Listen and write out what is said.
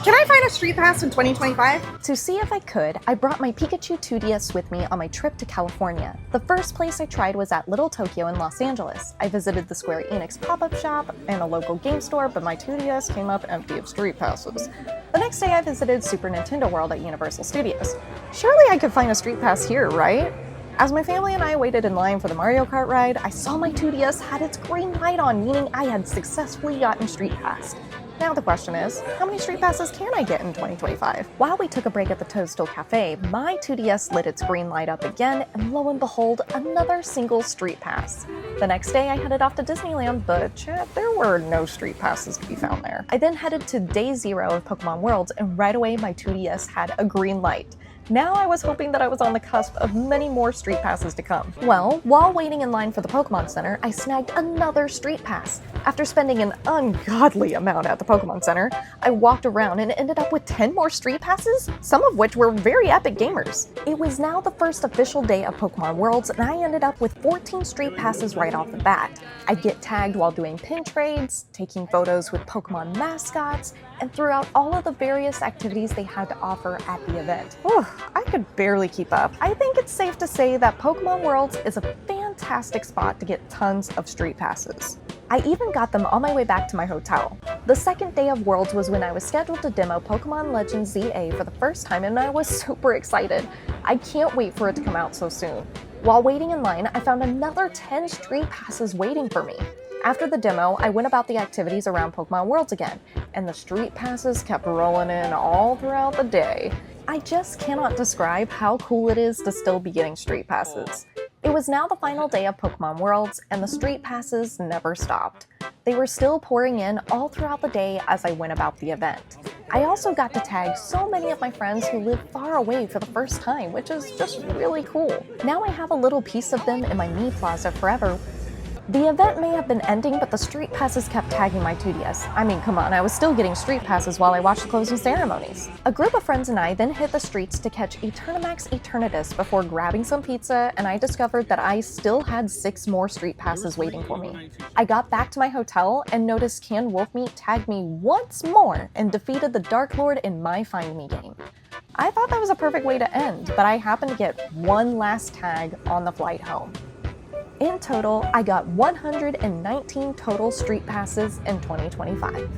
Can I find a Street Pass in 2025? To see if I could, I brought my Pikachu 2DS with me on my trip to California. The first place I tried was at Little Tokyo in Los Angeles. I visited the Square Enix pop-up shop and a local game store, but my 2DS came up empty of Street Passes. The next day I visited Super Nintendo World at Universal Studios. Surely I could find a Street Pass here, right? As my family and I waited in line for the Mario Kart ride, I saw my 2DS had its green light on, meaning I had successfully gotten Street Pass. Now the question is, how many Street Passes can I get in 2025? While we took a break at the Toadstool Cafe, my 2DS lit its green light up again, and lo and behold, another single Street Pass. The next day I headed off to Disneyland, but there were no Street Passes to be found there. I then headed to Day 0 of Pokémon Worlds, and right away my 2DS had a green light. Now I was hoping that I was on the cusp of many more Street Passes to come. Well, while waiting in line for the Pokémon Center, I snagged another Street Pass. After spending an ungodly amount at the Pokémon Center, I walked around and ended up with 10 more Street Passes, some of which were very epic gamers. It was now the first official day of Pokémon Worlds, and I ended up with 14 Street Passes right off the bat. I'd get tagged while doing pin trades, taking photos with Pokémon mascots, and throughout all of the various activities they had to offer at the event. I could barely keep up. I think it's safe to say that Pokémon Worlds is a fantastic spot to get tons of Street Passes. I even got them on my way back to my hotel. The second day of Worlds was when I was scheduled to demo Pokémon Legends ZA for the first time, and I was super excited. I can't wait for it to come out so soon. While waiting in line, I found another 10 Street Passes waiting for me. After the demo, I went about the activities around Pokémon Worlds again, and the Street Passes kept rolling in all throughout the day. I just cannot describe how cool it is to still be getting Street Passes. It was now the final day of Pokémon Worlds, and the Street Passes never stopped. They were still pouring in all throughout the day as I went about the event. I also got to tag so many of my friends who live far away for the first time, which is just really cool. Now I have a little piece of them in my Mii Plaza forever. The event may have been ending, but the Street Passes kept tagging my 2DS. I mean, come on, I was still getting Street Passes while I watched the closing ceremonies. A group of friends and I then hit the streets to catch Eternamax Eternatus before grabbing some pizza, and I discovered that I still had 6 more Street Passes waiting for me. I got back to my hotel and noticed Canned Wolf Meat tagged me once more and defeated the Dark Lord in my Find Me game. I thought that was a perfect way to end, but I happened to get one last tag on the flight home. In total, I got 119 total Street Passes in 2025.